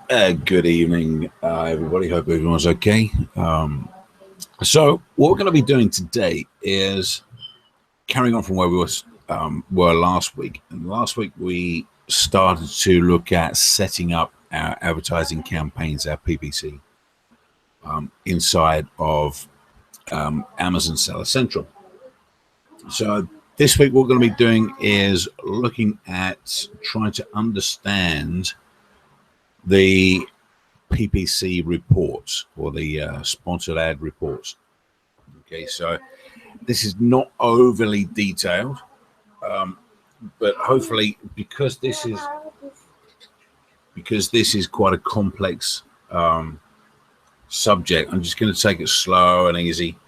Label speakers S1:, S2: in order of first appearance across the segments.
S1: Good evening, everybody. Hope everyone's okay. So, what we're going to be doing today is carrying on from where we were last week. And last week, we started to look at setting up our advertising campaigns, our PPC, inside of Amazon Seller Central. So, this week, what we're going to be doing is looking at trying to understand the PPC reports or the sponsored ad reports. Okay, so this is not overly detailed, but hopefully because this is quite a complex subject, I'm just going to take it slow and easy,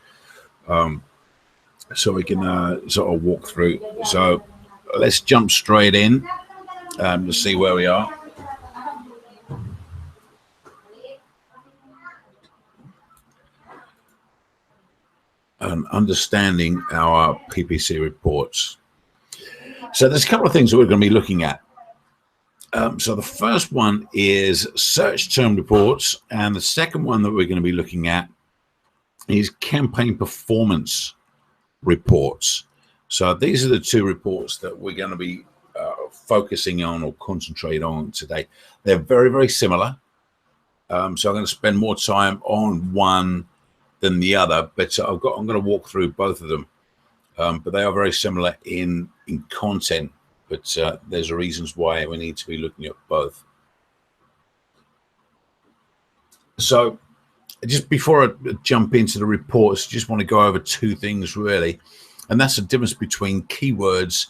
S1: so we can sort of walk through. So let's jump straight in to see where we are. And understanding our PPC reports. So there's a couple of things that we're going to be looking at. So the first one is search term reports, and the second one that we're going to be looking at is campaign performance reports. So these are the two reports that we're going to be focusing on or concentrate on today. They're very, very similar. So I'm going to spend more time on one than the other, but I'm going to walk through both of them. But they are very similar in content, but there's reasons why we need to be looking at both. So just before I jump into the reports, just want to go over two things really, and that's the difference between keywords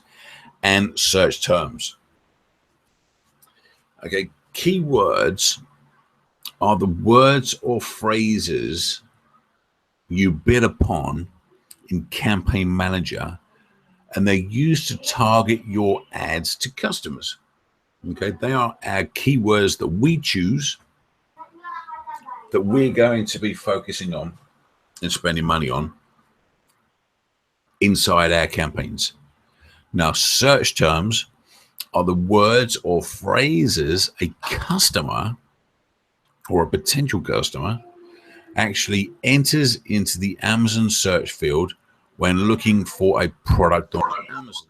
S1: and search terms. Okay, keywords are the words or phrases you bid upon in Campaign Manager, and they're used to target your ads to customers. Okay, they are our keywords that we choose, that we're going to be focusing on and spending money on inside our campaigns. Now, search terms are the words or phrases a customer or a potential customer actually enters into the Amazon search field when looking for a product on Amazon.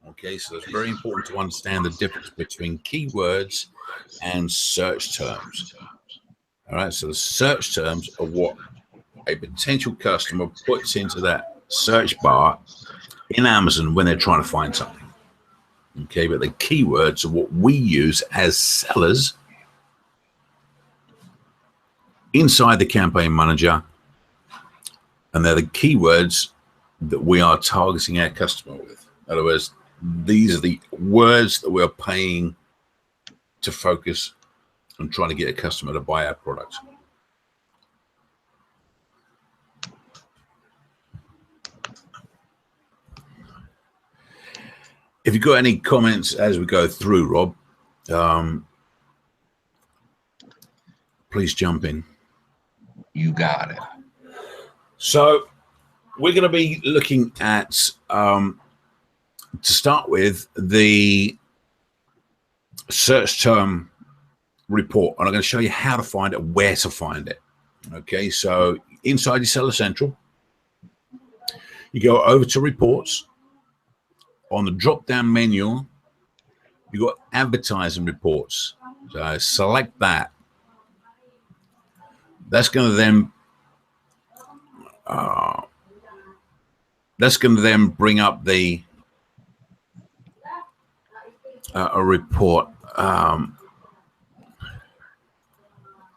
S1: Okay, so it's very important to understand the difference between keywords and search terms. All right, so the search terms are what a potential customer puts into that search bar in Amazon when they're trying to find something. Okay, but the keywords are what we use as sellers inside the Campaign Manager, and they're the keywords that we are targeting our customer with. In other words, these are the words that we're paying to focus on trying to get a customer to buy our product. If you've got any comments as we go through, Rob, please jump in.
S2: You got it.
S1: So we're going to be looking at, to start with, the search term report. And I'm going to show you how to find it, where to find it. Okay, so inside your Seller Central, you go over to reports. On the drop-down menu, you've got advertising reports. So select that. That's going to then bring up the a report.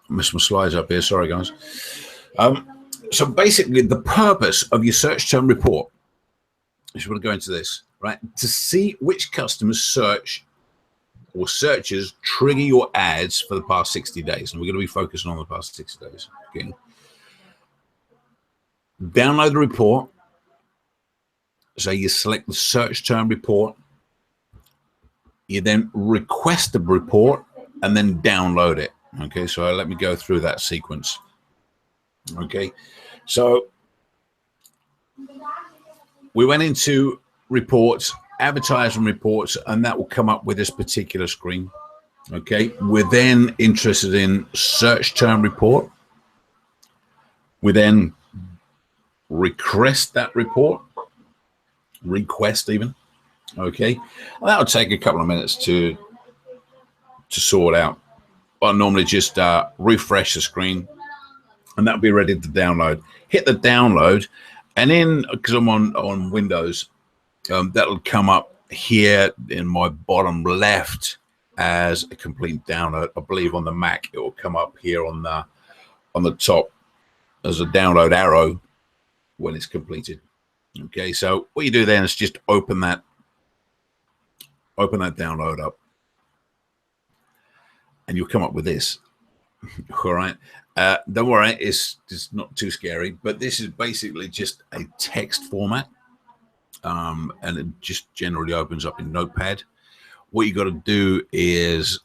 S1: Missed my slides up here. Sorry, guys. So basically, the purpose of your search term report, I just want to go into this, right? To see which customers search or searches trigger your ads for the past 60 days. And we're going to be focusing on the past 60 days. Okay. Download the report. So you select the search term report. You then request the report and then download it. Okay, so let me go through that sequence. Okay, so we went into reports, advertising reports, and that will come up with this particular screen. Okay, we're then interested in search term report. We then request that report, request even. Okay, and that'll take a couple of minutes to sort out. I normally just refresh the screen, and that'll be ready to download. Hit the download, and then because I'm on Windows, that'll come up here in my bottom left as a complete download. I believe on the Mac it will come up here on the top as a download arrow when it's completed. Okay, so what you do then is just open that download up, and you'll come up with this. All right, don't worry, it's not too scary, but this is basically just a text format, and it just generally opens up in Notepad. What you got to do is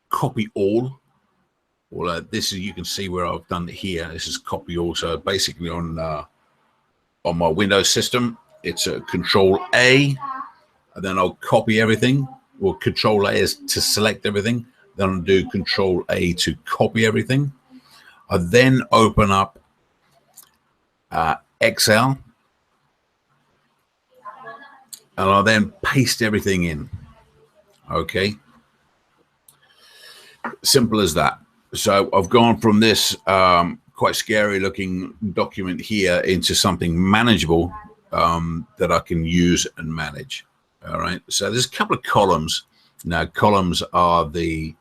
S1: copy all. Well, this is, you can see where I've done it here. This is copy all. So basically on my Windows system, it's a Control A, and then I'll copy everything. Or Control A is to select everything. Then I'll do Control A to copy everything. I then open up Excel, and I'll then paste everything in. Okay, simple as that. So I've gone from this quite scary looking document here into something manageable that I can use and manage. All right, so there's a couple of columns. Now columns are the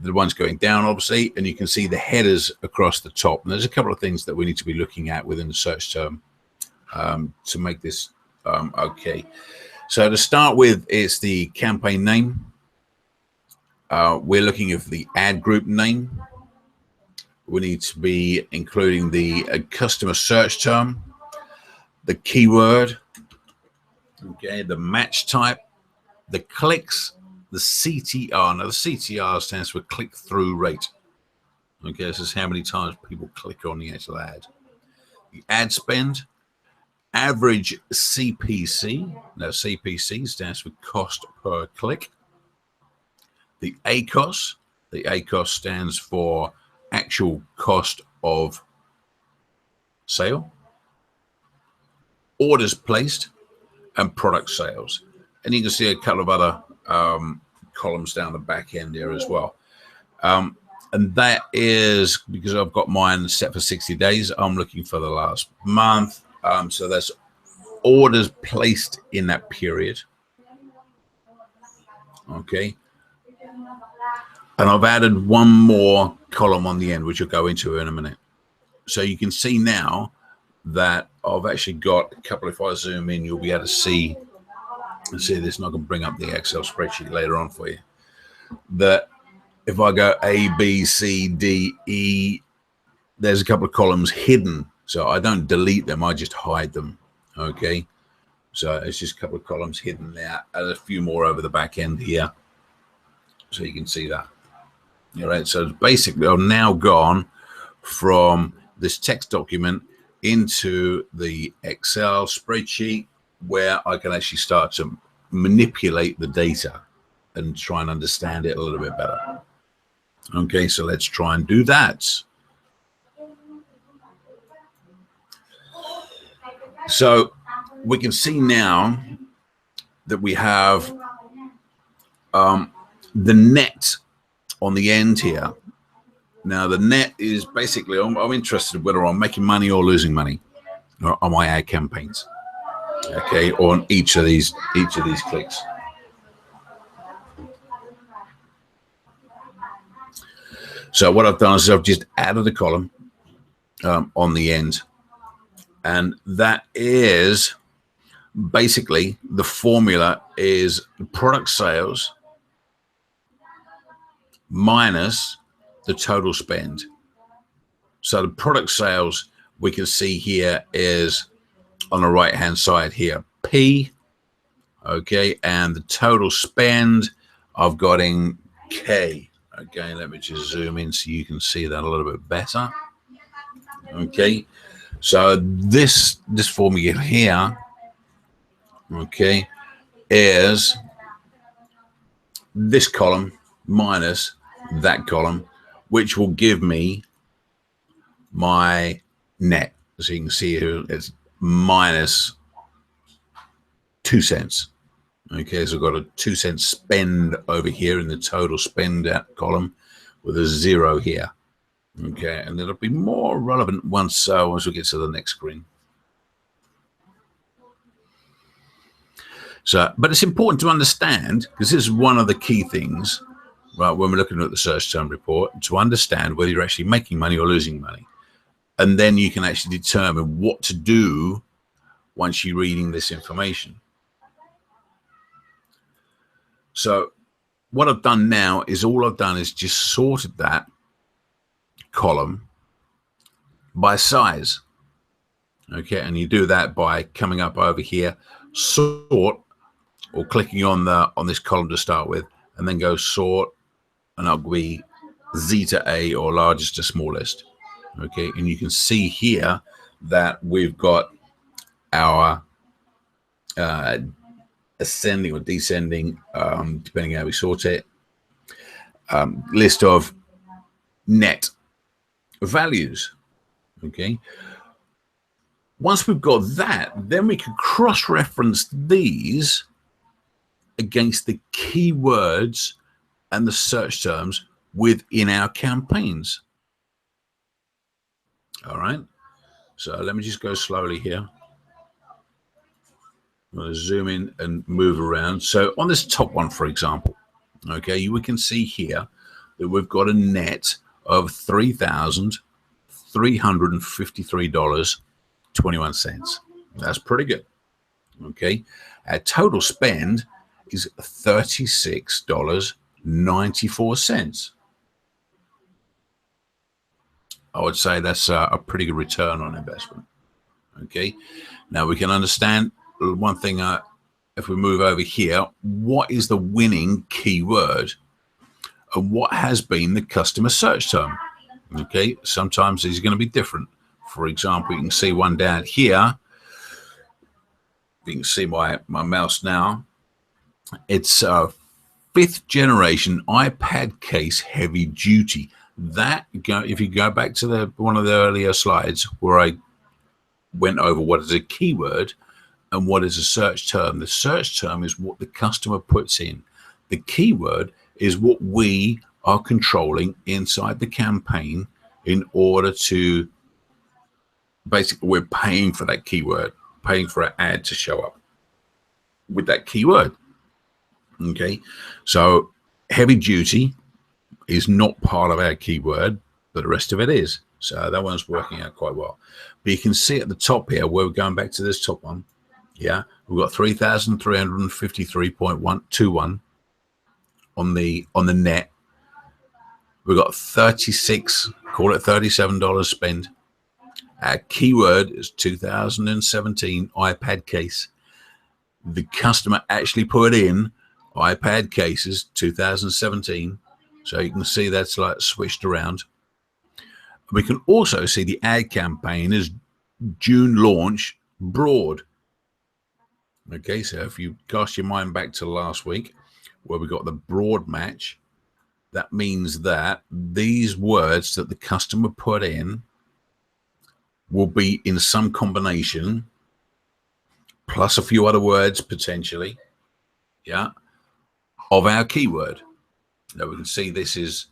S1: ones going down, obviously, and you can see the headers across the top. And there's a couple of things that we need to be looking at within the search term to make this okay. So to start with, it's the campaign name. We're looking at the ad group name. We need to be including the customer search term, the keyword, okay, the match type, the clicks, the CTR. Now, the CTR stands for click-through rate. Okay, this is how many times people click on the actual ad. The ad spend, average CPC. Now, CPC stands for cost per click. The ACOS. The ACOS stands for actual cost of sale. Orders placed and product sales. And you can see a couple of other columns down the back end there as well. And that is because I've got mine set for 60 days. I'm looking for the last month. So that's orders placed in that period. Okay. And I've added one more column on the end, which I'll go into in a minute. So you can see now that I've actually got a couple. If I zoom in, you'll be able to see this, and I can bring up the Excel spreadsheet later on for you. That if I go A, B, C, D, E, there's a couple of columns hidden. So I don't delete them, I just hide them. Okay. So it's just a couple of columns hidden there, and a few more over the back end here. So you can see that. All right. So basically, I've now gone from this text document into the Excel spreadsheet where I can actually start to manipulate the data and try and understand it a little bit better. Okay, so let's try and do that. So we can see now that we have the net on the end here. Now the net is basically, I'm interested in whether I'm making money or losing money on my ad campaigns. Okay, on each of these clicks. So what I've done is I've just added a column on the end, and that is basically the formula is product sales minus the total spend. So the product sales we can see here is on the right hand side here, P, okay, and the total spend I've got in K. Okay, let me just zoom in so you can see that a little bit better. Okay, so this formula here, okay, is this column minus that column, which will give me my net. So you can see here it's minus 2 cents. Okay, so I've got a 2 cent spend over here in the total spend column with a 0 here. Okay, and it'll be more relevant once we get to the next screen. So, but it's important to understand, because this is one of the key things, right, when we're looking at the search term report, to understand whether you're actually making money or losing money. And then you can actually determine what to do once you're reading this information. So what I've done now is all I've done is just sorted that column by size. Okay, and you do that by coming up over here, sort, or clicking on this column to start with, and then go sort, and that'll be Z to A, or largest to smallest. Okay, and you can see here that we've got our ascending or descending, depending how we sort it, list of net values. Okay, once we've got that, then we can cross-reference these against the keywords and the search terms within our campaigns. All right, so let me just go slowly here. I'm going to zoom in and move around. So on this top one, for example, okay, we can see here that we've got a net of $3,353.21. That's pretty good. Okay, our total spend is $36.94. I would say that's a pretty good return on investment. Okay, now we can understand one thing. If we move over here, what is the winning keyword and what has been the customer search term? Okay, sometimes these are going to be different. For example, you can see one down here. You can see my mouse now. It's a 5th generation iPad case heavy duty. That, if you go back to one of the earlier slides where I went over what is a keyword and what is a search term. The search term is what the customer puts in. The keyword is what we are controlling inside the campaign in order to, basically, we're paying for that keyword, paying for an ad to show up with that keyword. Okay, so heavy duty is not part of our keyword, but the rest of it is. So that one's working out quite well. But you can see at the top here, where we're going back to this top one, yeah, we've got 3,353.121 on the net. We've got 36, call it $37 spend. Our keyword is 2017 iPad case. The customer actually put in iPad cases 2017. So you can see that's like switched around. We can also see the ad campaign is June launch broad. Okay, so if you cast your mind back to last week where we got the broad match, that means that these words that the customer put in will be in some combination, plus a few other words potentially, yeah, of our keyword. Now we can see this is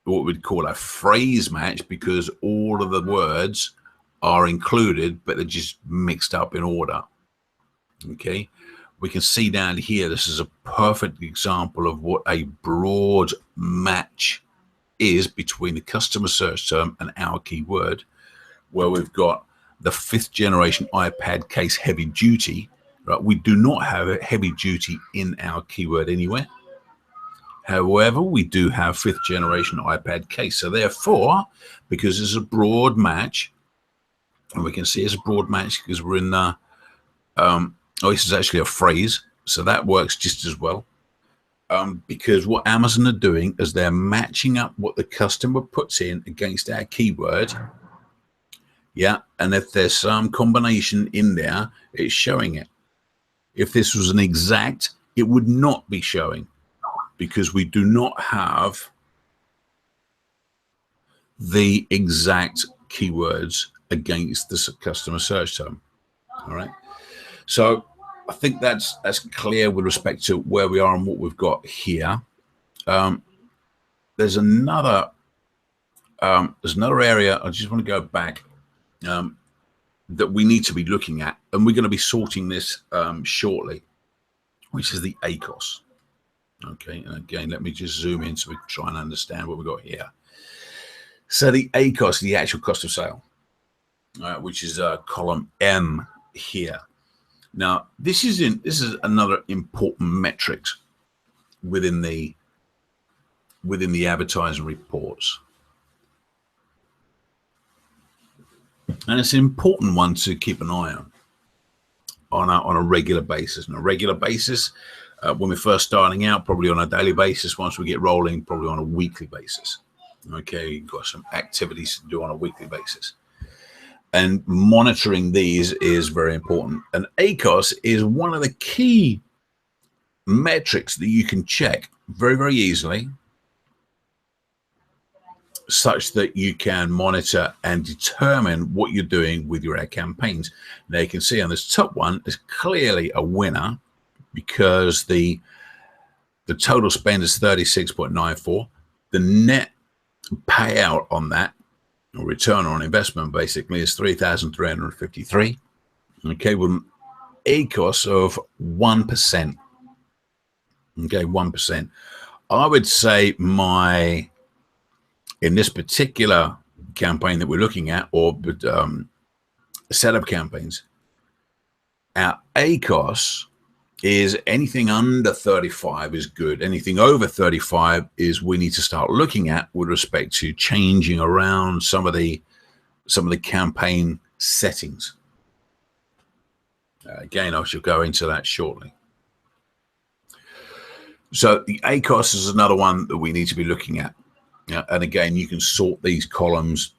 S1: what we'd call a phrase match because all of the words are included, but they're just mixed up in order. Okay, we can see down here, this is a perfect example of what a broad match is between the customer search term and our keyword, where we've got the 5th generation iPad case heavy duty, right? We do not have a heavy duty in our keyword anywhere. However, we do have 5th generation iPad case. So therefore, because it's a broad match, and we can see it's a broad match because we're in this is actually a phrase. So that works just as well. Because what Amazon are doing is they're matching up what the customer puts in against our keyword. Yeah, and if there's some combination in there, it's showing it. If this was an exact, it would not be showing. because we do not have the exact keywords against the customer search term. All right. So I think that's clear with respect to where we are and what we've got here. There's another area I just want to go back that we need to be looking at, and we're going to be sorting this shortly, which is the ACOS. Okay, and again, let me just zoom in so we can try and understand what we've got here. So the ACOS, the actual cost of sale, which is column M here. Now, this is another important metric within the advertising reports. And it's an important one to keep an eye on a regular basis. On a regular basis, when we're first starting out, probably on a daily basis. Once we get rolling, probably on a weekly basis. Okay, you've got some activities to do on a weekly basis. And monitoring these is very important. And ACOS is one of the key metrics that you can check very, very easily, such that you can monitor and determine what you're doing with your ad campaigns. Now you can see on this top one is clearly a winner because the total spend is 36.94. The net payout on that, or return on investment, basically is 3,353. Okay, with an ACOS of 1%. Okay, 1%. I would say in this particular campaign that we're looking at, or setup campaigns, our ACOS is anything under 35 is good. Anything over 35 is we need to start looking at with respect to changing around some of the campaign settings. Again, I shall go into that shortly. So the ACOS is another one that we need to be looking at. And again, you can sort these columns,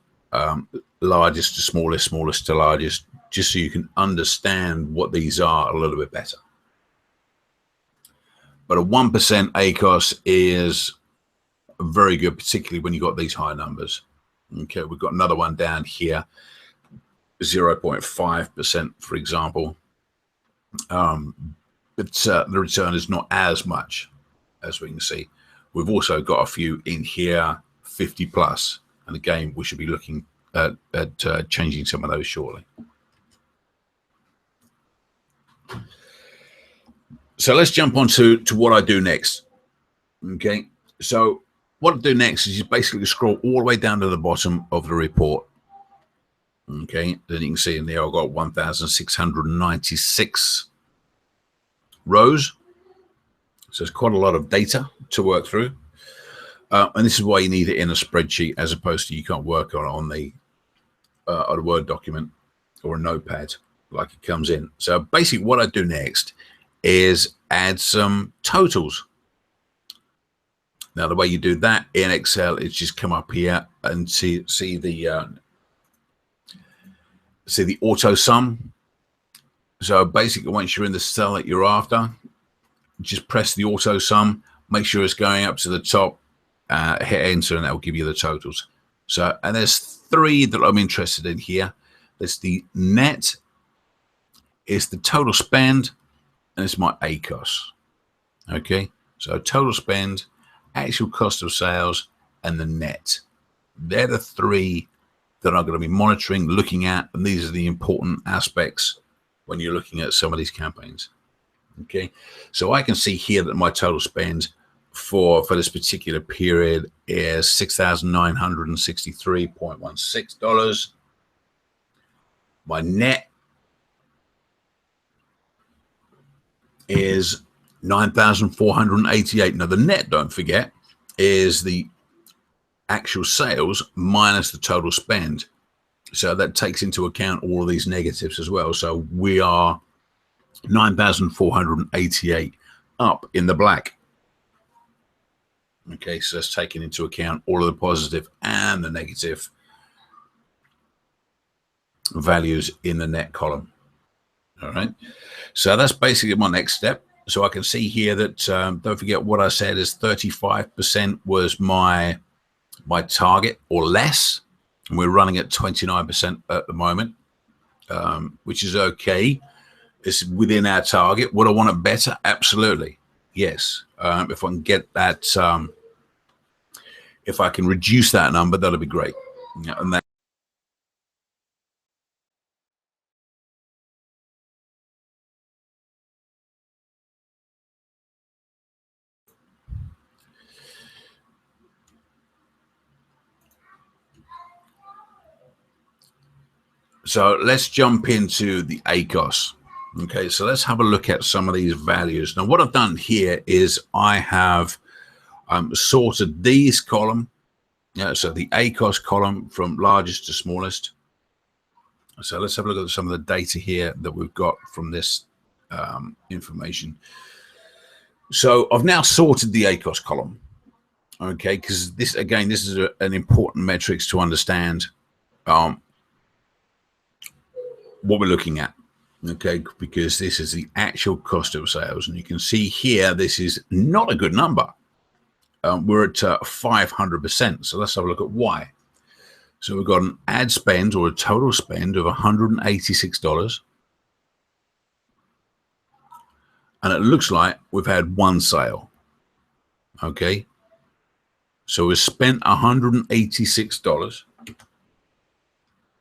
S1: largest to smallest, smallest to largest, just so you can understand what these are a little bit better. But a 1% ACOS is very good, particularly when you've got these high numbers. Okay, we've got another one down here, 0.5%, for example. But the return is not as much, as we can see. We've also got a few in here, 50 plus. And again, we should be looking at changing some of those shortly. So let's jump on to what I do next. Okay, so what I do next is you basically scroll all the way down to the bottom of the report. Okay, then you can see in there I've got 1,696 rows. So it's quite a lot of data to work through. And this is why you need it in a spreadsheet, as opposed to you can't work on a Word document or a notepad like it comes in. So basically what I do next is add some totals. Now, the way you do that in Excel is just come up here and see the auto sum. So basically, once you're in the cell that you're after, just press the auto sum, make sure it's going up to the top, hit enter, and that will give you the totals. So, and there's three that I'm interested in here. There's the net, it's the total spend, and it's my ACOS. Okay, so total spend, actual cost of sales, and the net. They're the three that I'm going to be monitoring, looking at, and these are the important aspects when you're looking at some of these campaigns. Okay, so I can see here that my total spend for this particular period is $6,963.16. My net is 9,488. Now the net, don't forget, is the actual sales minus the total spend. So that takes into account all of these negatives as well. So we are 9,488 up in the black. Okay, so that's taking into account all of the positive and the negative values in the net column. All right, so that's basically my next step. So I can see here that, don't forget what I said is 35% was my target or less. And we're running at 29% at the moment, which is okay. It's within our target. Would I want it better? Absolutely. Yes. If I can get that, if I can reduce that number, that'll be great. Yeah, and that. So let's jump into the ACOS. Okay, so let's have a look at some of these values. Now, what I've done here is I have sorted these column. Yeah, so the ACOS column from largest to smallest. So let's have a look at some of the data here that we've got from this information. So I've now sorted the ACOS column. Okay, because this, again, this is an important metrics to understand what we're looking at. Okay, because this is the actual cost of sales, and you can see here this is not a good number. We're at 500%. So let's have a look at why. So we've got an ad spend, or a total spend, of $186, and it looks like we've had one sale. Okay, so we've spent $186.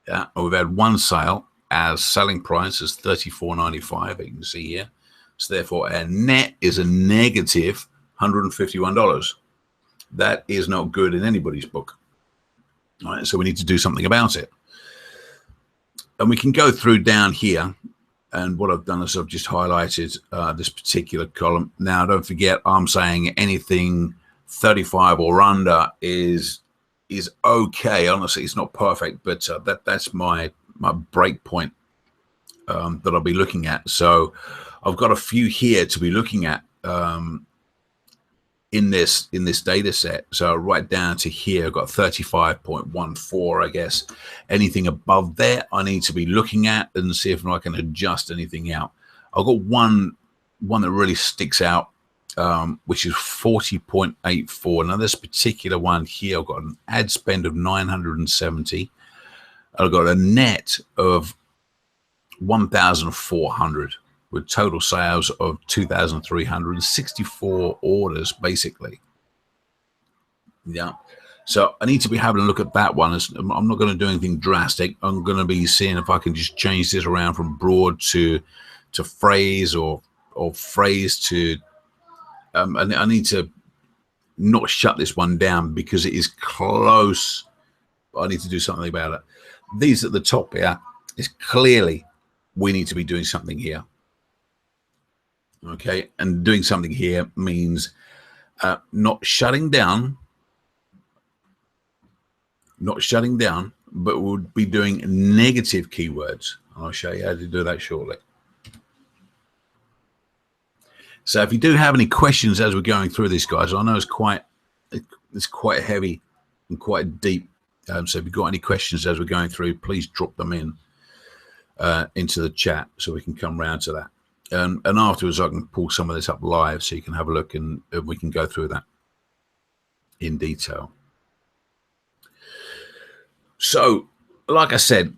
S1: Yeah, and we've had one sale. Our selling price is $34.95. You can see here. So therefore, our net is a negative $151. That is not good in anybody's book. All right, so we need to do something about it. And we can go through down here. And what I've done is I've just highlighted this particular column. Now, don't forget, I'm saying anything 35 or under is okay. Honestly, it's not perfect, but that's my break point that I'll be looking at. So I've got a few here to be looking at in this data set. So right down to here, I've got 35.14, I guess. Anything above there, I need to be looking at and see if I can adjust anything out. I've got one that really sticks out, which is 40.84. Now this particular one here, I've got an ad spend of 970. I've got a net of 1,400 with total sales of 2,364 orders, basically. Yeah. So I need to be having a look at that one. I'm not going to do anything drastic. I'm going to be seeing if I can just change this around from broad to phrase or phrase to. I need to not shut this one down because it is close. I need to do something about it. These at the top here is clearly we need to be doing something here. Okay, and doing something here means not shutting down, but we'll be doing negative keywords. I'll show you how to do that shortly. So if you do have any questions as we're going through this, guys, I know it's quite heavy and quite deep. So if you've got any questions as we're going through, please drop them in into the chat so we can come round to that. And afterwards, I can pull some of this up live so you can have a look and we can go through that in detail. So, like I said,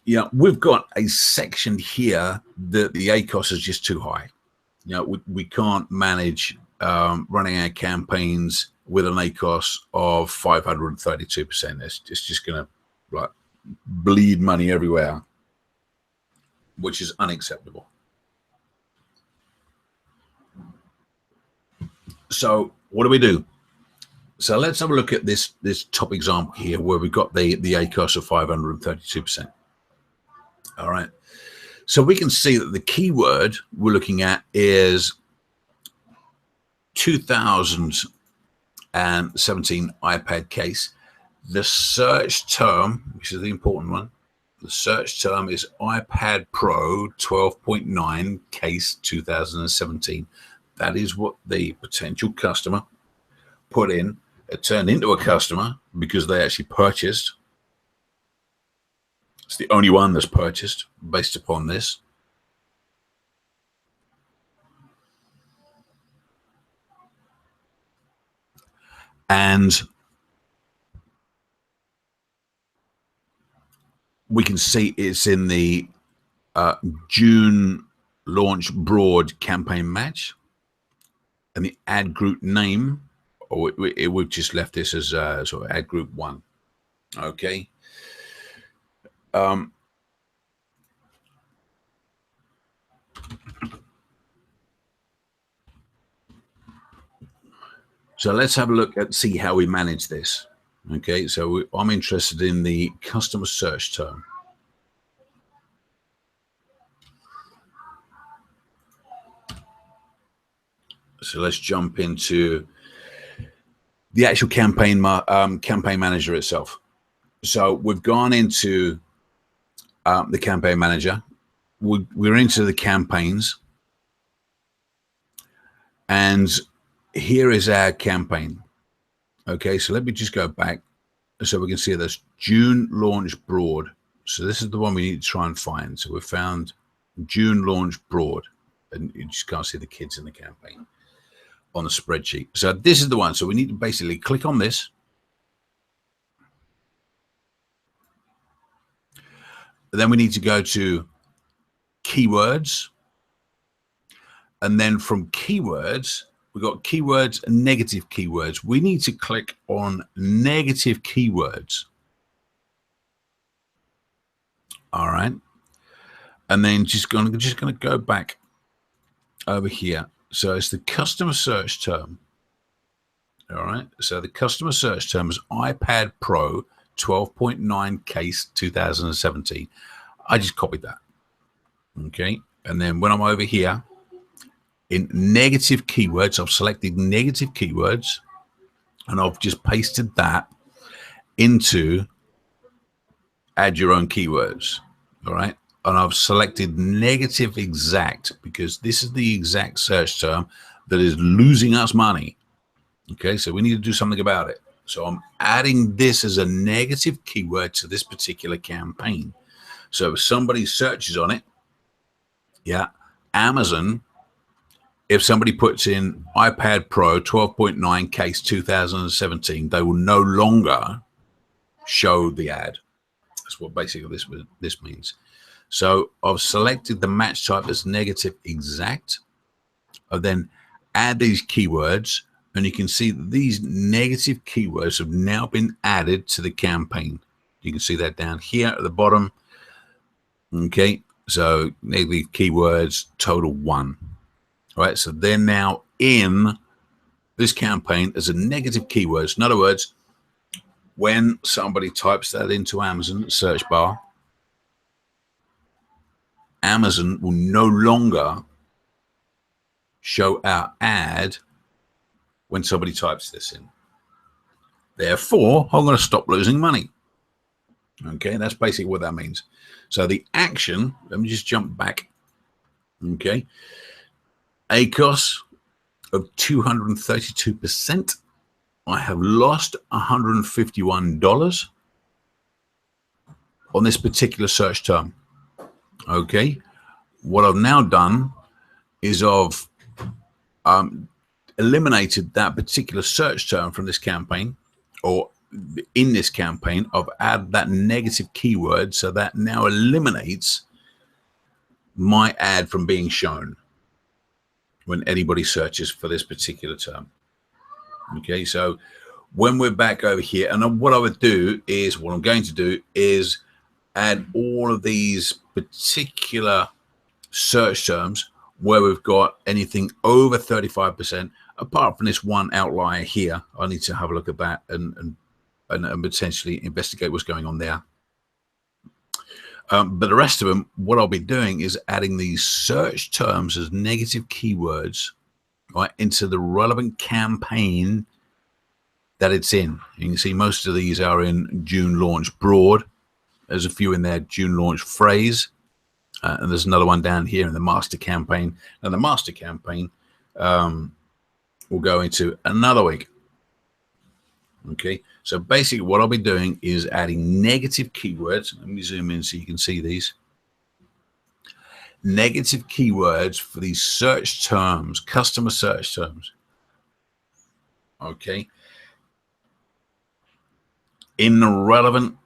S1: yeah, we've got a section here that the ACOS is just too high. You know, we can't manage running our campaigns with an ACOS of 532%. It's just going to like bleed money everywhere, which is unacceptable. So what do we do? So let's have a look at this top example here where we've got the ACOS of 532%. All right. So we can see that the keyword we're looking at is 2017 iPad case. The search term, which is the important one, the search term is iPad Pro 12.9 case 2017. That is what the potential customer put in. It turned into a customer because they actually purchased. It's the only one that's purchased based upon this. And we can see it's in the June launch broad campaign match, and the ad group name, or we've just left this as sort of ad group 1. Okay. So let's have a look at see how we manage this. Okay, so I'm interested in the customer search term. So let's jump into the actual campaign manager itself. So we've gone into the campaign manager. We're into the campaigns, and here is our campaign. Okay, so let me just go back so we can see this June launch broad. So this is the one we need to try and find. So we found June launch broad, and you just can't see the kids in the campaign on the spreadsheet. So this is the one. So we need to basically click on this. Then we need to go to keywords. And then from keywords, we've got keywords and negative keywords. We need to click on negative keywords. All right. And then just gonna go back over here. So it's the customer search term. All right. So the customer search term is iPad Pro 12.9 case 2017. I just copied that. Okay. And then when I'm over here in negative keywords, I've selected negative keywords and I've just pasted that into add your own keywords. All right. And I've selected negative exact because this is the exact search term that is losing us money. Okay, so we need to do something about it. So I'm adding this as a negative keyword to this particular campaign. So if somebody searches on it, yeah, Amazon, if somebody puts in iPad Pro 12.9 case 2017, they will no longer show the ad. That's what basically this means. So I've selected the match type as negative exact. I'll then add these keywords, and you can see that these negative keywords have now been added to the campaign. You can see that down here at the bottom. Okay, so negative keywords total 1. All right, so they're now in this campaign as a negative keywords. In other words, when somebody types that into Amazon search bar, Amazon will no longer show our ad when somebody types this in. Therefore, I'm going to stop losing money. Okay, that's basically what that means. So the action, let me just jump back. Okay, ACOS of 232%. I have lost $151 on this particular search term. Okay, what I've now done is I've eliminated that particular search term from this campaign, or in this campaign, I've added that negative keyword, so that now eliminates my ad from being shown when anybody searches for this particular term. Okay, so when we're back over here, and what I would do is, what I'm going to do is add all of these particular search terms where we've got anything over 35%, apart from this one outlier here. I need to have a look at that and potentially investigate what's going on there. But the rest of them, what I'll be doing is adding these search terms as negative keywords, right, into the relevant campaign that it's in. You can see most of these are in June launch broad. There's a few in there, June launch phrase. And there's another one down here in the master campaign. And the master campaign will go into another week. Okay, so basically what I'll be doing is adding negative keywords. Let me zoom in so you can see these. Negative keywords for these search terms, customer search terms. Okay, in the relevant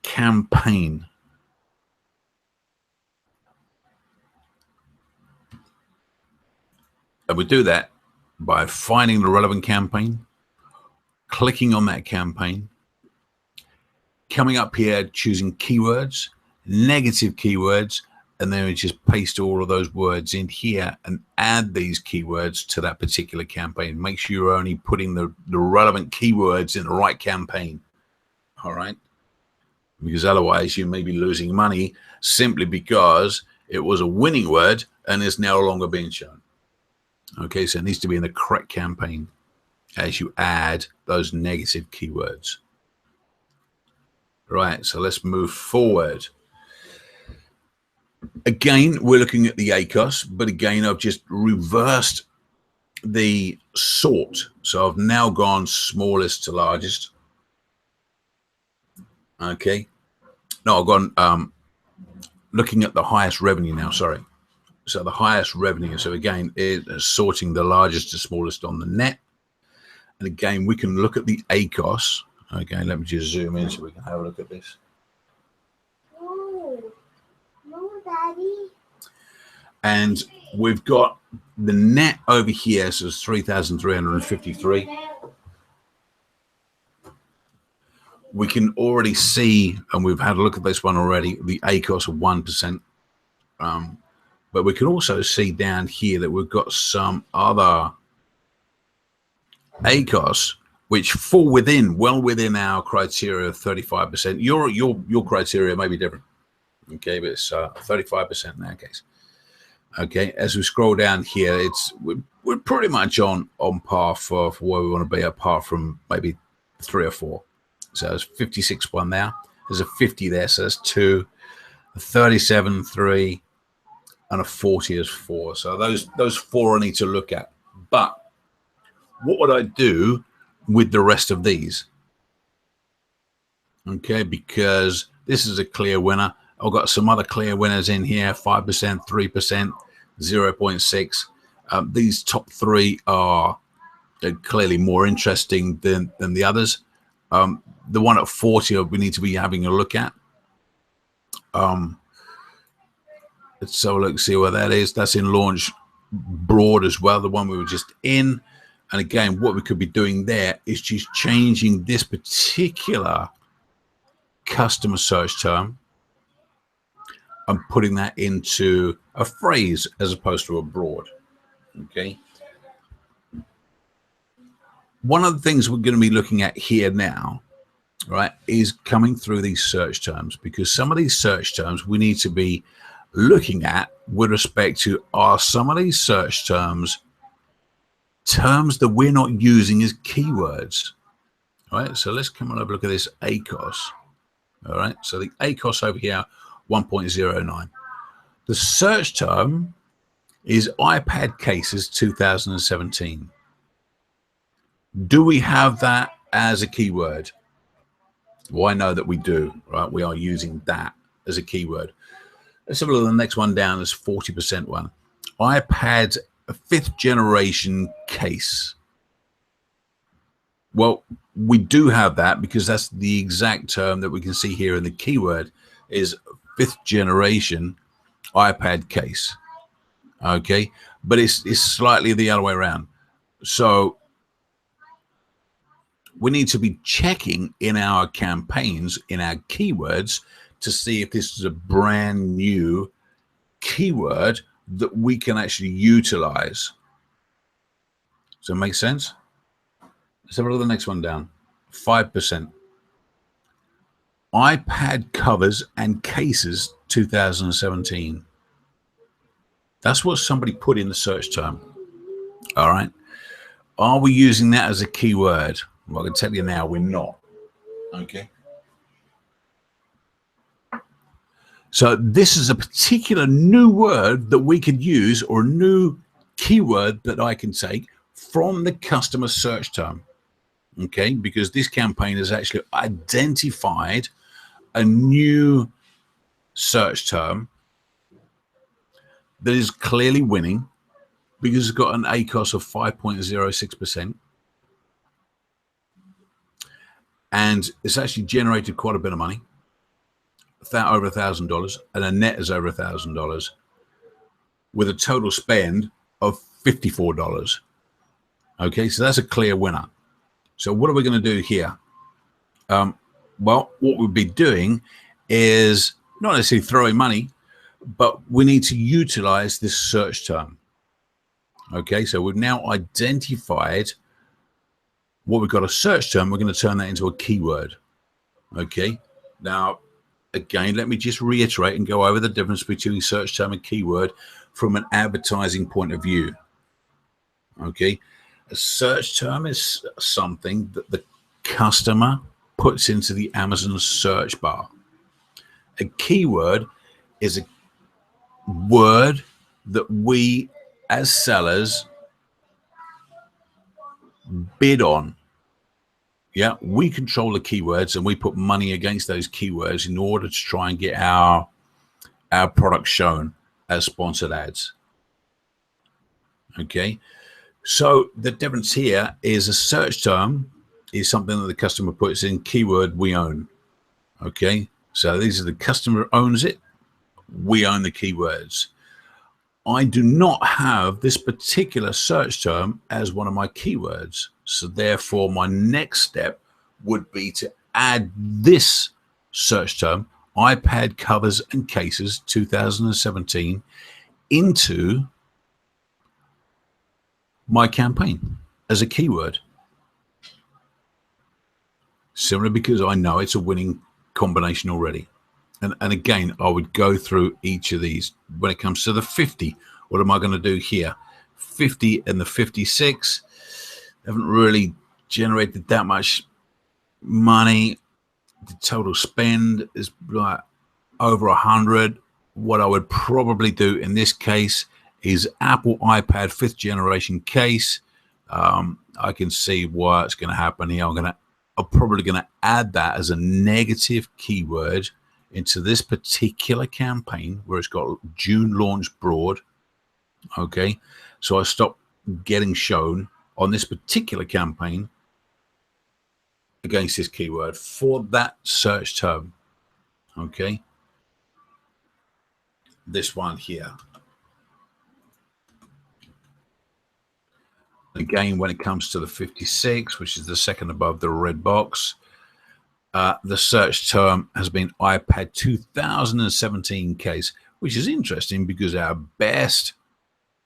S1: campaign. And we do that by finding the relevant campaign, clicking on that campaign, coming up here, choosing keywords, negative keywords, and then we just paste all of those words in here and add these keywords to that particular campaign. Make sure you're only putting the relevant keywords in the right campaign. All right. Because otherwise you may be losing money simply because it was a winning word and is no longer being shown. Okay, so it needs to be in the correct campaign as you add those negative keywords. Right, so let's move forward. Again, we're looking at the ACOS, but again, I've just reversed the sort. So I've now gone smallest to largest. Okay. No, I've gone looking at the highest revenue now, sorry. So the highest revenue. So again, it is sorting the largest to smallest on the net. And again, we can look at the ACOS. Okay, let me just zoom in so we can have a look at this.
S3: No, Daddy.
S1: And we've got the net over here, so it's 3,353. We can already see, and we've had a look at this one already, the ACOS of 1%. But we can also see down here that we've got some other ACOS which fall well within our criteria of 35%. Your criteria may be different. Okay, but it's 35% in our case. Okay, as we scroll down here, we're pretty much on par for where we want to be, apart from maybe 3 or 4. So there's 56 one there. There's a 50 there, so that's 2, a 37, 3, and a 40 is 4. So those 4 I need to look at. But what would I do with the rest of these? Okay, because this is a clear winner. I've got some other clear winners in here, 5%, 3%, 0.6. These top 3 are clearly more interesting than the others. The one at 40 we need to be having a look at. Let's have a look, see where that is. That's in launch broad as well, the one we were just in. And again, what we could be doing there is just changing this particular customer search term and putting that into a phrase as opposed to a broad. Okay. One of the things we're going to be looking at here now, right, is coming through these search terms, because some of these search terms we need to be looking at with respect to, are some of these search terms that we're not using as keywords? All right, so let's come and have a look at this ACOS. All right, so the ACOS over here, 1.09. The search term is iPad cases 2017. Do we have that as a keyword? Well, I know that we do, right? We are using that as a keyword. Let's have a look at the next one down, this 40% one. iPad 5th generation case. Well, we do have that because that's the exact term that we can see here in the keyword is 5th generation iPad case. Okay, but it's slightly the other way around. So we need to be checking in our campaigns, in our keywords, to see if this is a brand new keyword that we can actually utilize. Does that make sense? Let's have a look at the next one down. 5%. iPad covers and cases 2017. That's what somebody put in the search term. All right. Are we using that as a keyword? Well, I can tell you now we're not. Okay. So this is a particular new word that we could use, or a new keyword that I can take from the customer search term. Okay, because this campaign has actually identified a new search term that is clearly winning because it's got an ACOS of 5.06%. and it's actually generated quite a bit of money, over $1,000, and a net is over $1,000, with a total spend of $54. Okay, so that's a clear winner. So what are we going to do here? Well, what we'll be doing is not necessarily throwing money, but we need to utilize this search term. Okay, so we've now identified what we've got a search term. We're going to turn that into a keyword. Okay, now again, let me just reiterate and go over the difference between search term and keyword from an advertising point of view. Okay, a search term is something that the customer puts into the Amazon search bar. A keyword is a word that we as sellers bid on. Yeah, we control the keywords and we put money against those keywords in order to try and get our product shown as sponsored ads. Okay, so the difference here is a search term is something that the customer puts in, keyword we own. Okay, so these are the customer owns it, we own the keywords. I do not have this particular search term as one of my keywords. So therefore, my next step would be to add this search term, iPad covers and cases 2017, into my campaign as a keyword. Simply because I know it's a winning combination already. And again, I would go through each of these. When it comes to the 50, what am I going to do here? 50 and the 56 haven't really generated that much money. The total spend is like over 100. What I would probably do in this case is Apple iPad 5th generation case. I can see what's going to happen here. I'm probably going to add that as a negative keyword into this particular campaign where it's got June launch broad. Okay, so I stop getting shown on this particular campaign against this keyword for that search term. Okay, this one here. Again, when it comes to the 56, which is the second above the red box, the search term has been iPad 2017 case, which is interesting because our best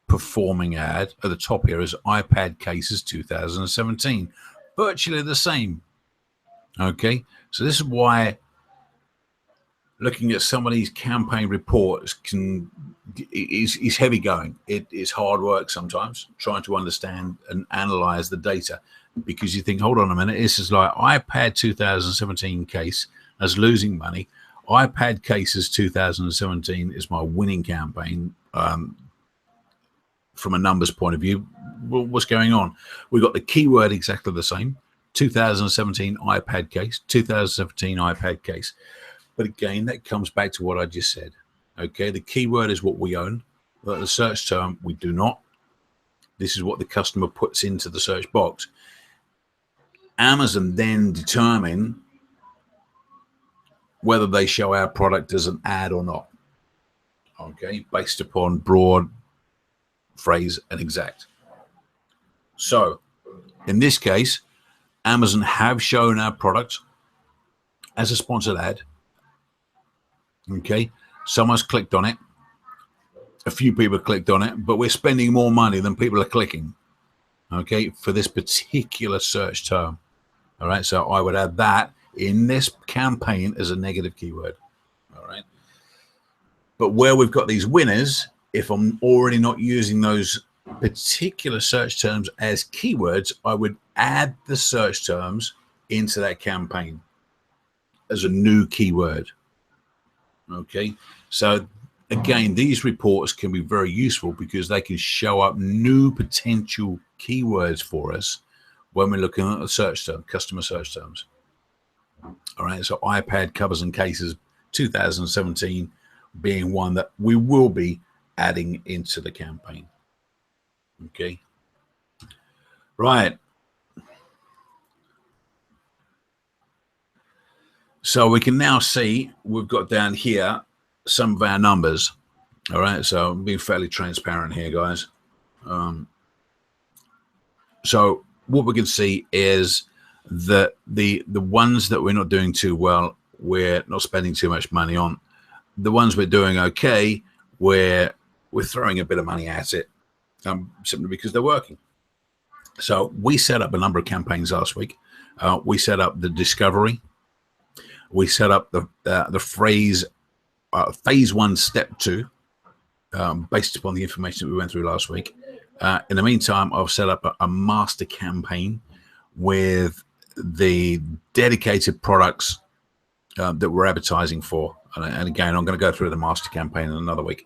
S1: performing ad at the top here is iPad cases 2017, virtually the same. Okay, so this is why looking at some of these campaign reports is heavy going. It is hard work sometimes trying to understand and analyze the data, because you think, hold on a minute, this is like iPad 2017 case as losing money. iPad cases 2017 is my winning campaign. From a numbers point of view, well, what's going on? We've got the keyword exactly the same. 2017 iPad case, 2017 iPad case. But again, that comes back to what I just said. Okay, the keyword is what we own, but the search term we do not. This is what the customer puts into the search box. Amazon then determine whether they show our product as an ad or not. Okay, based upon broad, phrase, and exact. So in this case, Amazon have shown our product as a sponsored ad. Okay, someone's clicked on it. A few people clicked on it, but we're spending more money than people are clicking. Okay, for this particular search term. All right, so I would add that in this campaign as a negative keyword. All right, but where we've got these winners, if I'm already not using those particular search terms as keywords, I would add the search terms into that campaign as a new keyword. Okay, so again, these reports can be very useful because they can show up new potential keywords for us when we're looking at the search term, customer search terms. All right, so iPad covers and cases 2017 being one that we will be adding into the campaign. Okay, right. So we can now see we've got down here some of our numbers. All right, so I'm being fairly transparent here, guys. So what we can see is that the ones that we're not doing too well, we're not spending too much money on. The ones we're doing okay, we're throwing a bit of money at it, simply because they're working. So we set up a number of campaigns last week. We set up the discovery. We set up the phase 1, step 2, based upon the information that we went through last week. In the meantime, I've set up a master campaign with the dedicated products that we're advertising for. And again, I'm going to go through the master campaign in another week.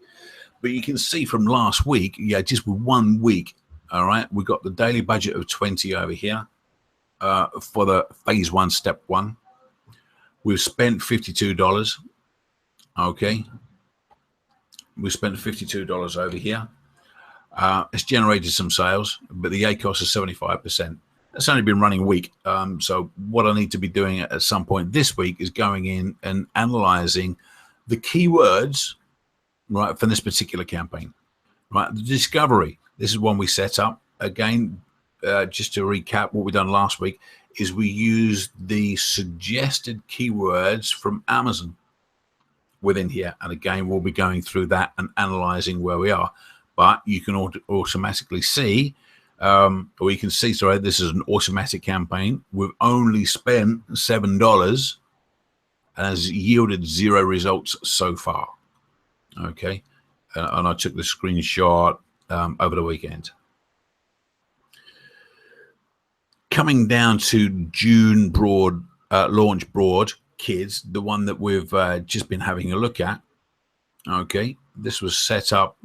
S1: But you can see from last week, just with 1 week, all right, we got the daily budget of 20 over here for the phase 1, step 1. We've spent $52. Okay. We spent $52 over here. It's generated some sales, but the ACOS is 75%. It's only been running a week. So what I need to be doing at some point this week is going in and analyzing the keywords, right, for this particular campaign. Right, the discovery. This is one we set up. Again, just to recap what we done last week, is we used the suggested keywords from Amazon within here. And again, we'll be going through that and analyzing where we are. But you can automatically see, or you can see, sorry, this is an automatic campaign. We've only spent $7 and has yielded 0 results so far. Okay. And I took the screenshot over the weekend. Coming down to June launch broad kids, the one that we've just been having a look at. Okay, this was set up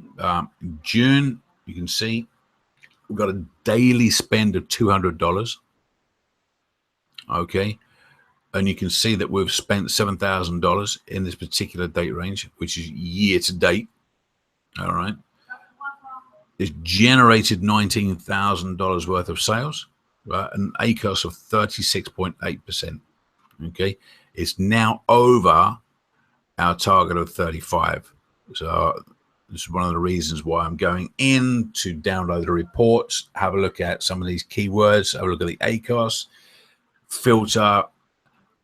S1: June. You can see we've got a daily spend of $200. Okay, and you can see that we've spent $7,000 in this particular date range, which is year to date. All right, it's generated $19,000 worth of sales, right? An ACOS of 36.8%. Okay, it's now over our target of 35. So this is one of the reasons why I'm going in to download the reports, have a look at some of these keywords, have a look at the ACOS, filter,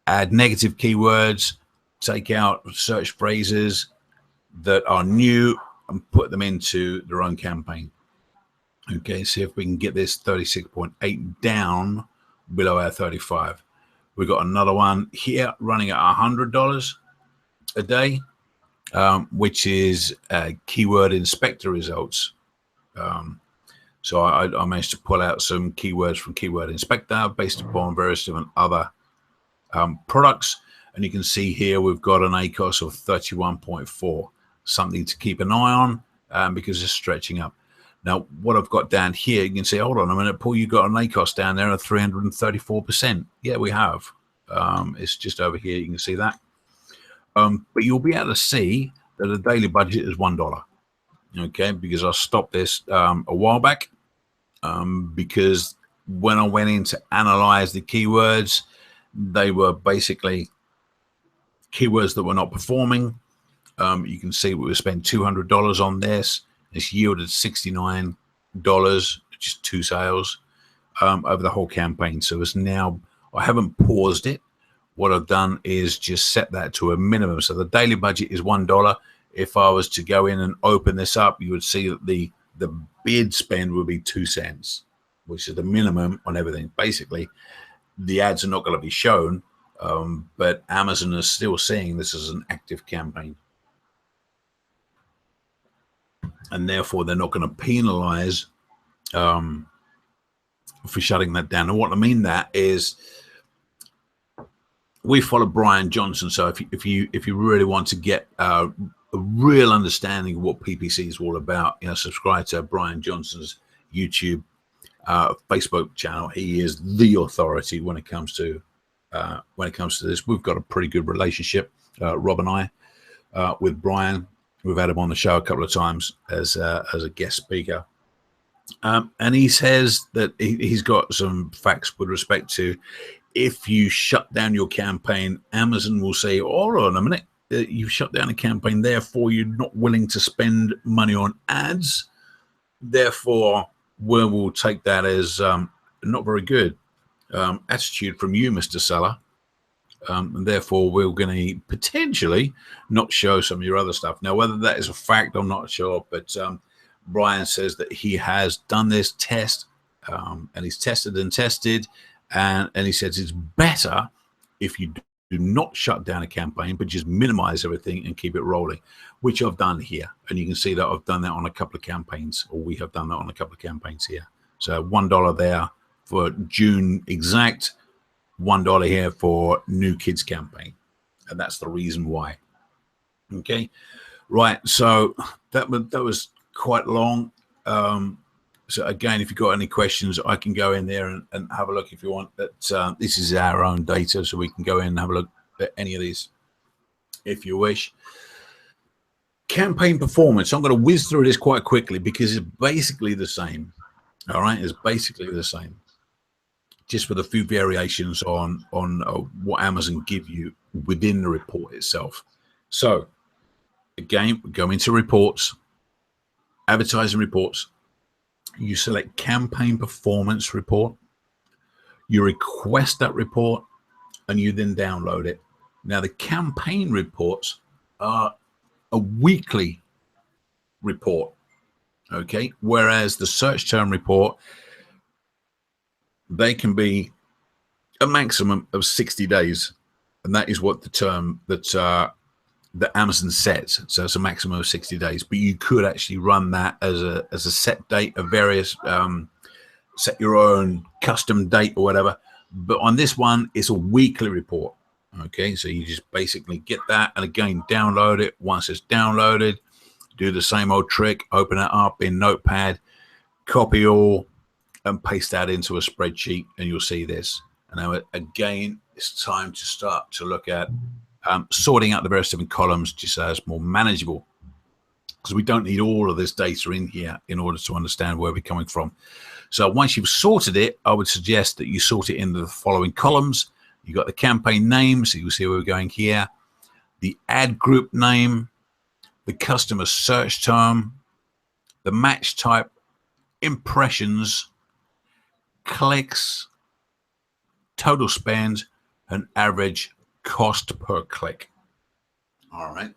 S1: add negative keywords, take out search phrases that are new and put them into their own campaign. Okay, see if we can get this 36.8 down below our 35. We've got another one here running at $100 a day, which is keyword inspector results. So I managed to pull out some keywords from Keyword Inspector based upon various different other products. And you can see here we've got an ACOS of 31.4, something to keep an eye on because it's stretching up. Now, what I've got down here, you can say, hold on a minute, Paul, you got an ACOS down there of 334%. Yeah, we have. It's just over here. You can see that. But you'll be able to see that the daily budget is $1. Okay, because I stopped this a while back because when I went in to analyze the keywords, they were basically keywords that were not performing. You can see we spent $200 on this. It's yielded $69, which is 2 sales over the whole campaign. So it's now, I haven't paused it. What I've done is just set that to a minimum. So the daily budget is $1. If I was to go in and open this up, you would see that the bid spend would be 2 cents, which is the minimum on everything. Basically, the ads are not going to be shown, but Amazon is still seeing this as an active campaign. And therefore, they're not going to penalize for shutting that down. And what I mean that is, we follow Brian Johnson. So if you really want to get a real understanding of what PPC is all about, subscribe to Brian Johnson's YouTube, Facebook channel. He is the authority when it comes to this. We've got a pretty good relationship, Rob and I, with Brian. We've had him on the show a couple of times as a guest speaker. And he says that he's got some facts with respect to if you shut down your campaign, Amazon will say, hold on a minute, you've shut down a campaign, therefore you're not willing to spend money on ads. Therefore, we will take that as not very good attitude from you, Mr. Seller. And therefore, we're going to potentially not show some of your other stuff. Now, whether that is a fact, I'm not sure. But Brian says that he has done this test, and he's tested and tested. And he says it's better if you do not shut down a campaign, but just minimize everything and keep it rolling, which I've done here. And you can see that I've done that on a couple of campaigns, or we have done that on a couple of campaigns here. So $1 there for June exact, $1 here for new kids campaign. And that's the reason why. Okay. Right. So that was quite long. So again, if you've got any questions, I can go in there and have a look if you want. But this is our own data, so we can go in and have a look at any of these if you wish. Campaign performance. I'm going to whiz through this quite quickly because it's basically the same. All right, it's basically the same, just with a few variations on what Amazon give you within the report itself. So again, we go into reports, advertising reports. You select campaign performance report, you request that report, and you then download it. Now, the campaign reports are a weekly report, okay? Whereas the search term report, they can be a maximum of 60 days. And that is what the term that Amazon sets. So it's a maximum of 60 days, but you could actually run that as a set date of various, set your own custom date or whatever. But on this one, it's a weekly report. Okay. So you just basically get that. And again, download it. Once it's downloaded, do the same old trick, open it up in Notepad, copy all and paste that into a spreadsheet. And you'll see this. And now again, it's time to start to look at sorting out the various different columns just so it's more manageable, because we don't need all of this data in here in order to understand where we're coming from. So once you've sorted it, I would suggest that you sort it into the following columns. You've got the campaign name, so you'll see where we're going here, the ad group name, the customer search term, the match type, impressions, clicks, total spend, and average cost per click. All right.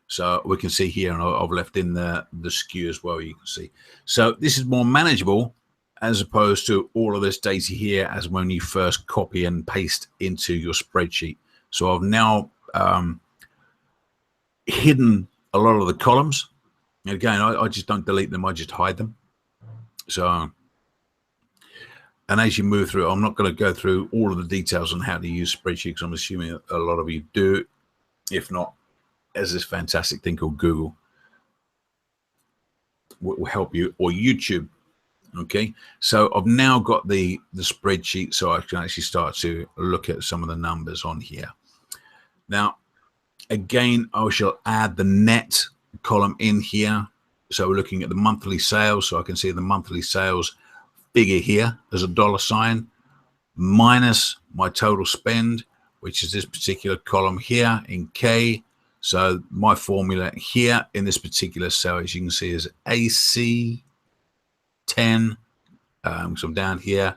S1: So we can see here, and I've left in the SKU as well, you can see. So this is more manageable as opposed to all of this data here as when you first copy and paste into your spreadsheet. So I've now hidden a lot of the columns. And again, I just don't delete them, I just hide them. So, and as you move through, I'm not going to go through all of the details on how to use spreadsheets, because I'm assuming a lot of you do. If not, there's this fantastic thing called Google will help you, or YouTube. Okay, so I've now got the spreadsheet, so I can actually start to look at some of the numbers on here. Now, again, I shall add the net column in here. So we're looking at the monthly sales, so I can see the monthly sales figure here as a $sign minus my total spend, which is this particular column here in K. So my formula here in this particular cell, as you can see, is AC 10. So I'm down here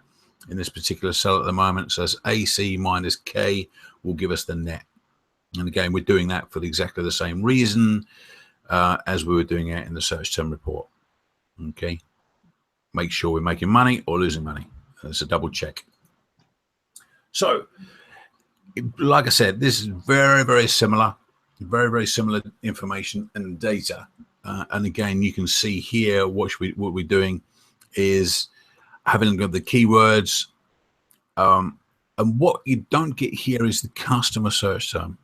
S1: in this particular cell at the moment. So it's AC minus K will give us the net. And again, we're doing that for exactly the same reason as we were doing it in the search term report. Okay. Make sure we're making money or losing money. It's a double check. So, like I said, this is very, very similar information and data. And again, you can see here what we're doing is having a look at the keywords. And what you don't get here is the customer search term.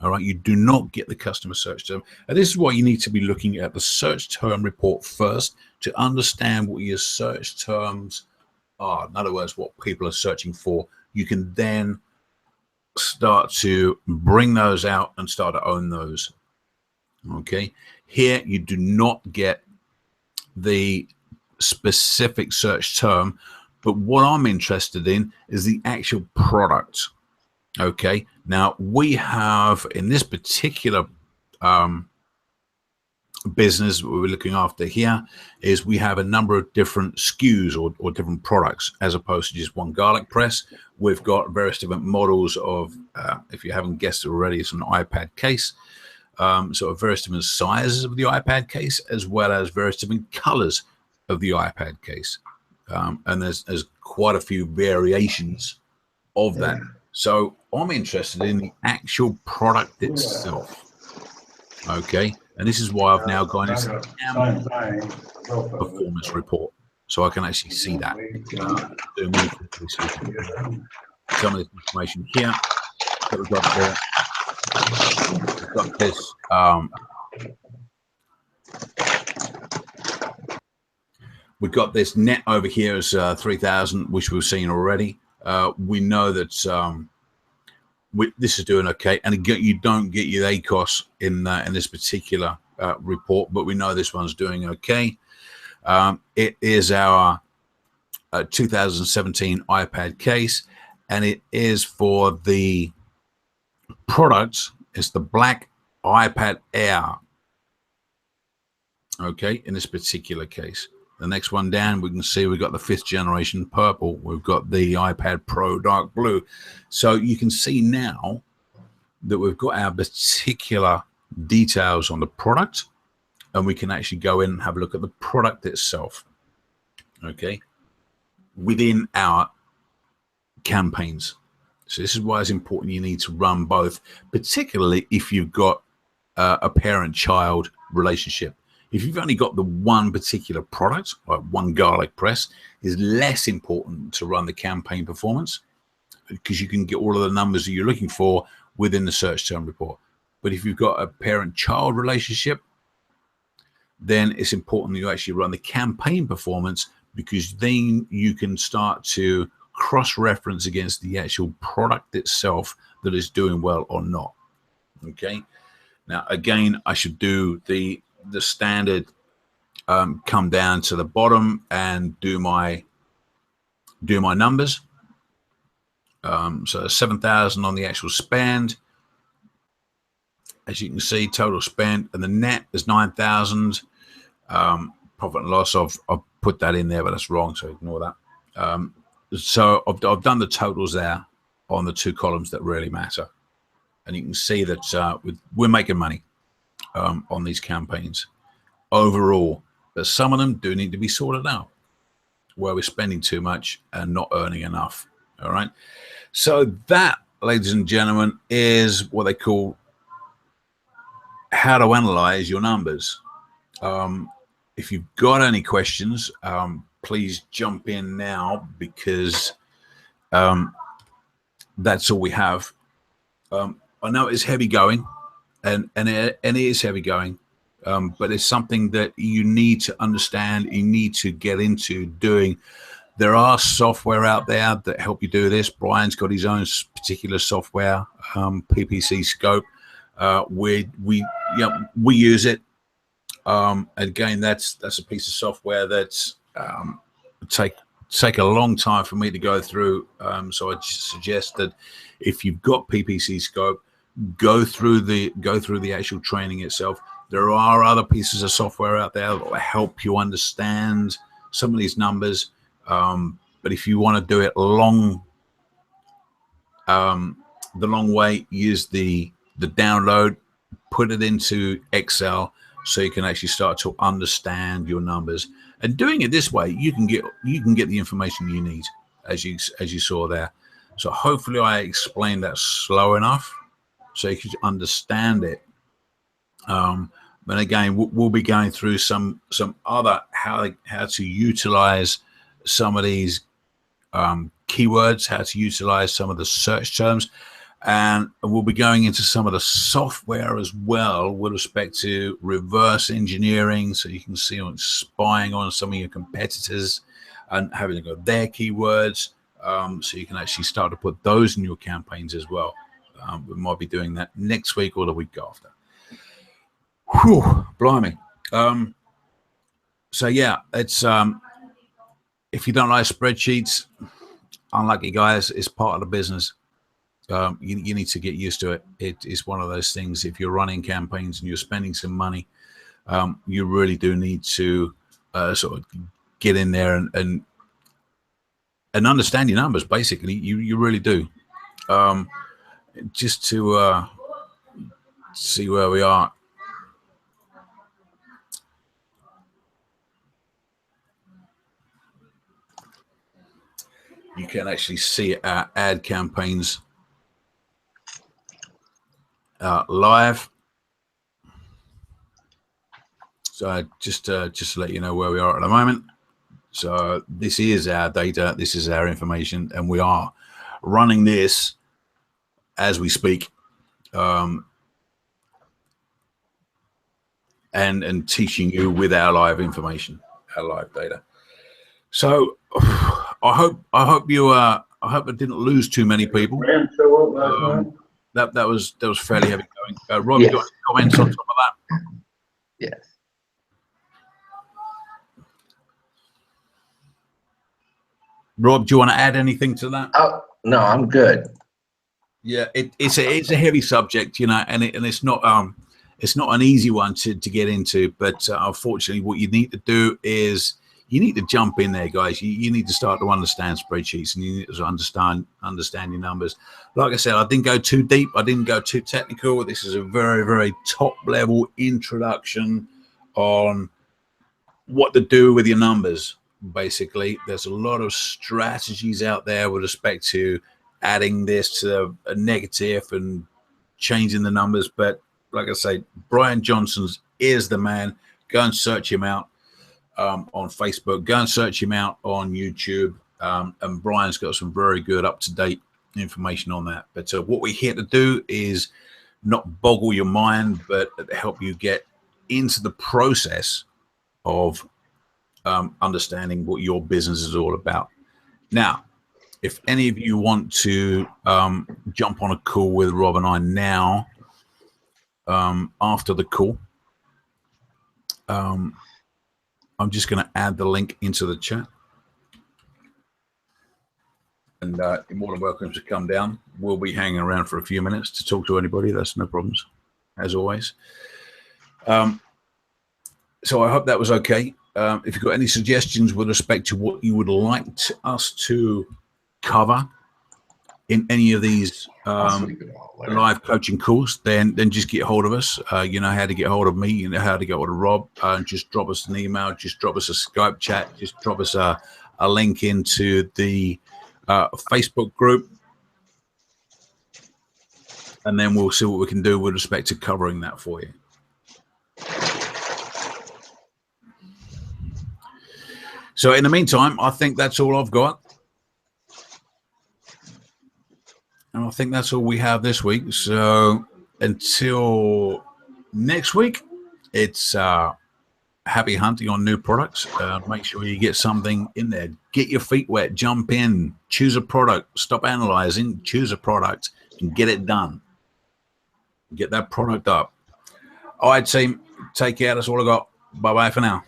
S1: All right, you do not get the customer search term. And this is what you need to be looking at, the search term report first, to understand what your search terms are. In other words, what people are searching for. You can then start to bring those out and start to own those. Okay, here you do not get the specific search term, But what I'm interested in is the actual product. Okay. Now we have in this particular business we're looking after here is we have a number of different SKUs or different products as opposed to just one garlic press. We've got various different models of, if you haven't guessed it already, it's an iPad case. So various different sizes of the iPad case, as well as various different colors of the iPad case. And there's quite a few variations of that. So I'm interested in the actual product itself. Okay. And this is why I've now gone into the performance report. So I can actually see that. Some of this information here that we've got there. We've got this we've got this net over here as 3,000, which we've seen already. We know that this is doing okay, and again, you don't get your ACOS in this particular report, but we know this one's doing okay. It is our 2017 iPad case, and it is for the product. It's the black iPad Air. Okay, in this particular case. The next one down, we can see we've got the 5th generation purple. We've got the iPad Pro dark blue. So you can see now that we've got our particular details on the product, and we can actually go in and have a look at the product itself. Okay, within our campaigns. So this is why it's important you need to run both, particularly if you've got a parent-child relationship. If you've only got the one particular product, like one garlic press, is less important to run the campaign performance because you can get all of the numbers that you're looking for within the search term report. But if you've got a parent-child relationship, then it's important that you actually run the campaign performance, because then you can start to cross-reference against the actual product itself that is doing well or not. Okay. Now, again, I should do the standard come down to the bottom and do my numbers. So 7,000 on the actual spend, as you can see, total spend, and the net is 9,000. Profit and loss, I've put that in there, but that's wrong, so ignore that. So I've done the totals there on the 2 columns that really matter, and you can see that we're making money on these campaigns overall, but some of them do need to be sorted out where we're spending too much and not earning enough. All right, so that, ladies and gentlemen, is what they call how to analyze your numbers. If you've got any questions, please jump in now, because that's all we have. I know it's heavy going, and it is heavy going, but it's something that you need to understand. You need to get into doing. There are software out there that help you do this. Brian's got his own particular software, PPC Scope. We use it. Again, that's a piece of software that's take a long time for me to go through. So I just suggest that if you've got PPC Scope, go through the actual training itself. There are other pieces of software out there that will help you understand some of these numbers. But if you want to do it the long way, use the download, put it into Excel, so you can actually start to understand your numbers. And doing it this way, you can get the information you need, as you saw there. So hopefully I explained that slow enough so you can understand it. But again, we'll be going through some other how to utilize some of these keywords, how to utilize some of the search terms, and we'll be going into some of the software as well with respect to reverse engineering, so you can see on spying on some of your competitors and having a look at their keywords, so you can actually start to put those in your campaigns as well. We might be doing that next week or the week after. Whew, blimey. So yeah, it's if you don't like spreadsheets, unlucky guys, it's part of the business. You need to get used to it. It is one of those things. If you're running campaigns and you're spending some money, you really do need to sort of get in there and understand your numbers. Basically, you really do. Just to see where we are. You can actually see our ad campaigns live. So just to let you know where we are at the moment. So this is our data, this is our information, and we are running this as we speak, and teaching you with our live information, our live data. So I hope I didn't lose too many people. That was fairly heavy going. Rob,
S2: Yes.
S1: you got any comments on top of that?
S2: Yes.
S1: Rob, do you want to add anything to that?
S2: Oh no, I'm good.
S1: Yeah, it's a heavy subject, you know, and it's not an easy one to get into. But unfortunately, what you need to do is you need to jump in there, guys. You need to start to understand spreadsheets, and you need to understand your numbers. Like I said, I didn't go too deep. I didn't go too technical. This is a very, very top level introduction on what to do with your numbers. Basically, there's a lot of strategies out there with respect to adding this to a negative and changing the numbers. But like I say, Brian Johnson's is the man. Go and search him out on Facebook. Go and search him out on YouTube. And Brian's got some very good up-to-date information on that. But what we're here to do is not boggle your mind, but help you get into the process of understanding what your business is all about. Now, if any of you want to jump on a call with Rob and I now, after the call, I'm just going to add the link into the chat. And you're more than welcome to come down. We'll be hanging around for a few minutes to talk to anybody. That's no problems, as always. So I hope that was okay. If you've got any suggestions with respect to what you would like us to cover in any of these live coaching calls, then just get hold of us. You know how to get hold of me, you know how to get hold of Rob. Just drop us an email, just drop us a Skype chat, just drop us a link into the Facebook group, and then we'll see what we can do with respect to covering that for you. So in the meantime, I think that's all I've got. And I think that's all we have this week. So until next week, it's happy hunting on new products. Make sure you get something in there. Get your feet wet. Jump in. Choose a product. Stop analyzing. Choose a product and get it done. Get that product up. All right, team. Take care. That's all I got. Bye-bye for now.